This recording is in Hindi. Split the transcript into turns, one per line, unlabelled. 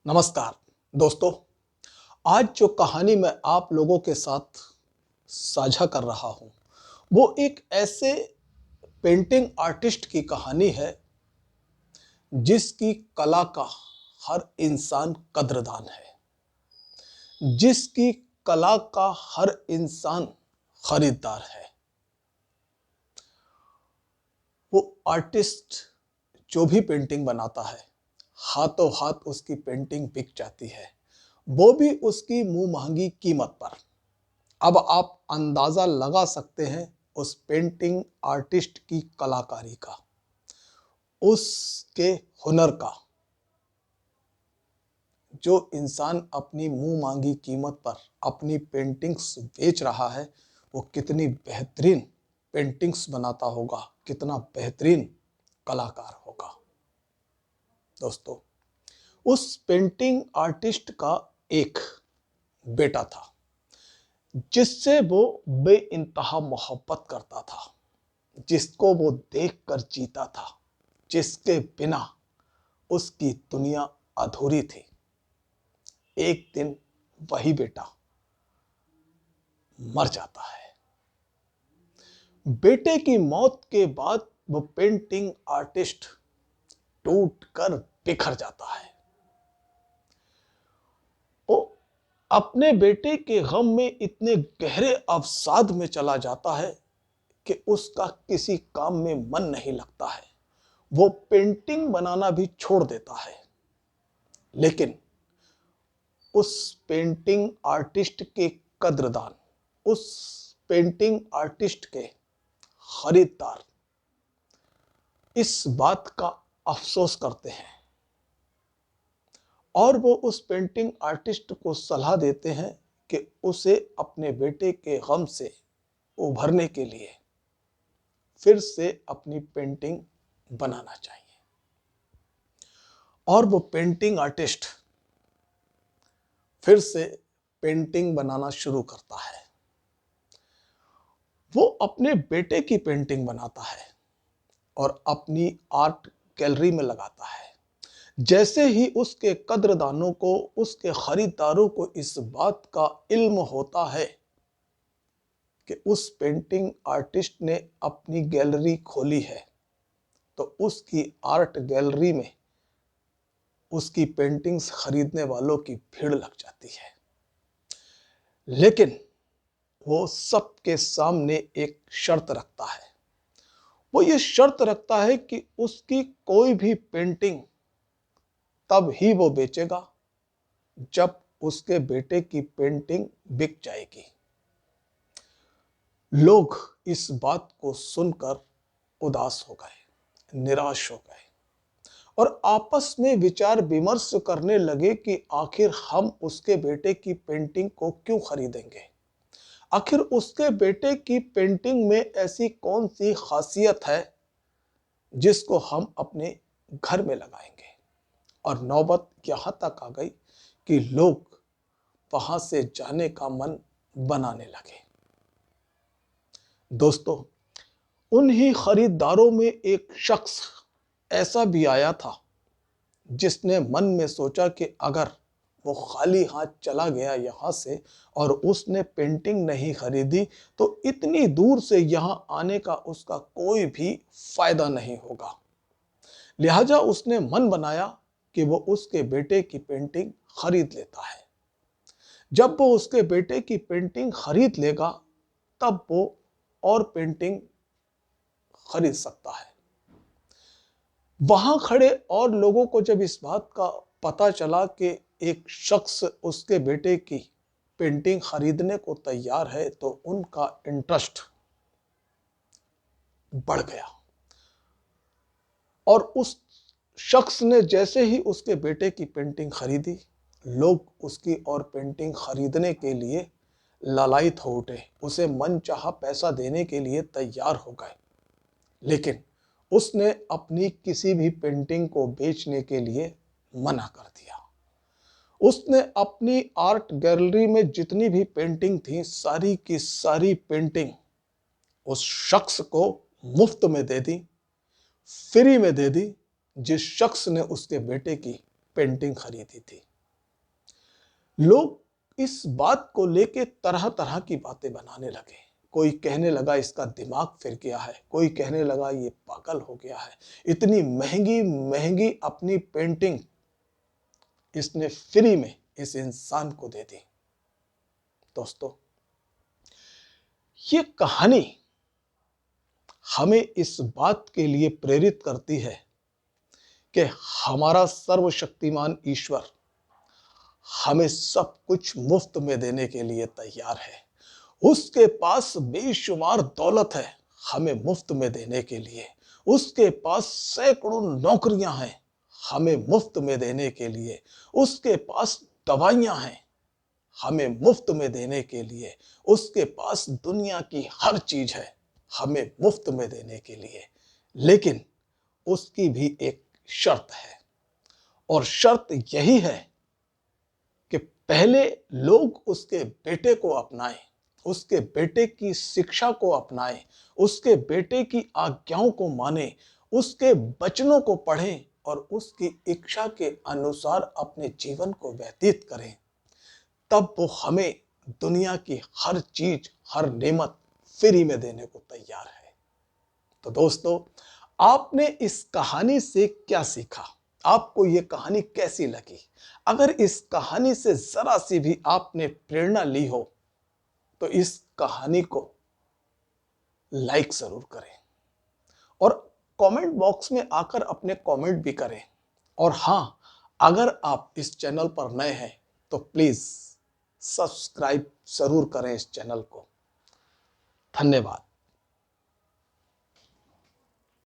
नमस्कार दोस्तों। आज जो कहानी मैं आप लोगों के साथ साझा कर रहा हूं वो एक ऐसे पेंटिंग आर्टिस्ट की कहानी है जिसकी कला का हर इंसान कद्रदान है, जिसकी कला का हर इंसान खरीदार है। वो आर्टिस्ट जो भी पेंटिंग बनाता है हाथों हाथ उसकी पेंटिंग बिक जाती है, वो भी उसकी मुंह महंगी कीमत पर। अब आप अंदाजा लगा सकते हैं उस पेंटिंग आर्टिस्ट की कलाकारी का, उसके हुनर का। जो इंसान अपनी मुंह मांगी कीमत पर अपनी पेंटिंग्स बेच रहा है वो कितनी बेहतरीन पेंटिंग्स बनाता होगा, कितना बेहतरीन कलाकार होगा। दोस्तों, उस पेंटिंग आर्टिस्ट का एक बेटा था जिससे वो बेइंतहा मोहब्बत करता था, जिसको वो देखकर जीता था, जिसके बिना उसकी दुनिया अधूरी थी। एक दिन वही बेटा मर जाता है। बेटे की मौत के बाद वो पेंटिंग आर्टिस्ट टूट कर बिखर जाता है। वो अपने बेटे के गम में इतने गहरे अवसाद में चला जाता है कि उसका किसी काम में मन नहीं लगता है। वो पेंटिंग बनाना भी छोड़ देता है। लेकिन उस पेंटिंग आर्टिस्ट के कद्रदान, उस पेंटिंग आर्टिस्ट के खरीदार इस बात का अफसोस करते हैं और वो उस पेंटिंग आर्टिस्ट को सलाह देते हैं कि उसे अपने बेटे के गम से उभरने के लिए फिर से अपनी पेंटिंग बनाना चाहिए। और वो पेंटिंग आर्टिस्ट फिर से पेंटिंग बनाना शुरू करता है। वो अपने बेटे की पेंटिंग बनाता है और अपनी आर्ट गैलरी में लगाता है। जैसे ही उसके कद्रदानों को, उसके खरीदारों को इस बात का इल्म होता है कि उस पेंटिंग आर्टिस्ट ने अपनी गैलरी खोली है, तो उसकी आर्ट गैलरी में उसकी पेंटिंग्स खरीदने वालों की भीड़ लग जाती है। लेकिन वो सबके सामने एक शर्त रखता है। वो ये शर्त रखता है कि उसकी कोई भी पेंटिंग तब ही वो बेचेगा जब उसके बेटे की पेंटिंग बिक जाएगी। लोग इस बात को सुनकर उदास हो गए, निराश हो गए और आपस में विचार विमर्श करने लगे कि आखिर हम उसके बेटे की पेंटिंग को क्यों खरीदेंगे। आखिर उसके बेटे की पेंटिंग में ऐसी कौन सी खासियत है जिसको हम अपने घर में लगाएंगे। और नौबत यहां तक आ गई कि लोग वहां से जाने का मन बनाने लगे। दोस्तों, उन्हीं खरीदारों में एक शख्स ऐसा भी आया था जिसने मन में सोचा कि अगर वो खाली हाथ चला गया यहाँ से और उसने पेंटिंग नहीं खरीदी तो इतनी दूर से यहाँ आने का उसका कोई भी फायदा नहीं होगा। लिहाजा उसने मन बनाया कि वो उसके बेटे की पेंटिंग खरीद लेता है। जब वो उसके बेटे की पेंटिंग खरीद लेगा तब वो और पेंटिंग खरीद सकता है। वहां खड़े और लोगों को जब इस बात का पता चला कि एक शख्स उसके बेटे की पेंटिंग खरीदने को तैयार है तो उनका इंटरेस्ट बढ़ गया। और उस शख्स ने जैसे ही उसके बेटे की पेंटिंग खरीदी, लोग उसकी और पेंटिंग खरीदने के लिए लालायित हो उठे, उसे मनचाहा पैसा देने के लिए तैयार हो गए। लेकिन उसने अपनी किसी भी पेंटिंग को बेचने के लिए मना कर दिया। उसने अपनी आर्ट गैलरी में जितनी भी पेंटिंग थी सारी की सारी पेंटिंग उस शख्स को मुफ्त में दे दी, फ्री में दे दी, जिस शख्स ने उसके बेटे की पेंटिंग खरीदी थी। लोग इस बात को लेके तरह तरह की बातें बनाने लगे। कोई कहने लगा इसका दिमाग फिर गया है, कोई कहने लगा ये पागल हो गया है, इतनी महंगी महंगी अपनी पेंटिंग इसने फ्री में इस इंसान को दे दी। दोस्तों, ये कहानी हमें इस बात के लिए प्रेरित करती है कि हमारा सर्वशक्तिमान ईश्वर हमें सब कुछ मुफ्त में देने के लिए तैयार है। उसके पास बेशुमार दौलत है हमें मुफ्त में देने के लिए। उसके पास सैकड़ों नौकरियां हैं हमें मुफ्त में देने के लिए। उसके पास दवाइयां हैं हमें मुफ्त में देने के लिए। उसके पास दुनिया की हर चीज है हमें मुफ्त में देने के लिए। लेकिन उसकी भी एक शर्त है, और शर्त यही है कि पहले लोग उसके बेटे को अपनाएं, उसके बेटे की शिक्षा को अपनाएं, उसके बेटे की आज्ञाओं को माने, उसके वचनों को पढ़ें और उसकी इच्छा के अनुसार अपने जीवन को व्यतीत करें। तब वो हमें दुनिया की हर चीज, हर नेमत फ्री में देने को तैयार है। तो दोस्तों, आपने इस कहानी से क्या सीखा? आपको ये कहानी कैसी लगी? अगर इस कहानी से जरा सी भी आपने प्रेरणा ली हो तो इस कहानी को लाइक जरूर करें और कमेंट बॉक्स में आकर अपने कमेंट भी करें। और हां, अगर आप इस चैनल पर नए हैं तो प्लीज सब्सक्राइब जरूर करें इस चैनल को। धन्यवाद।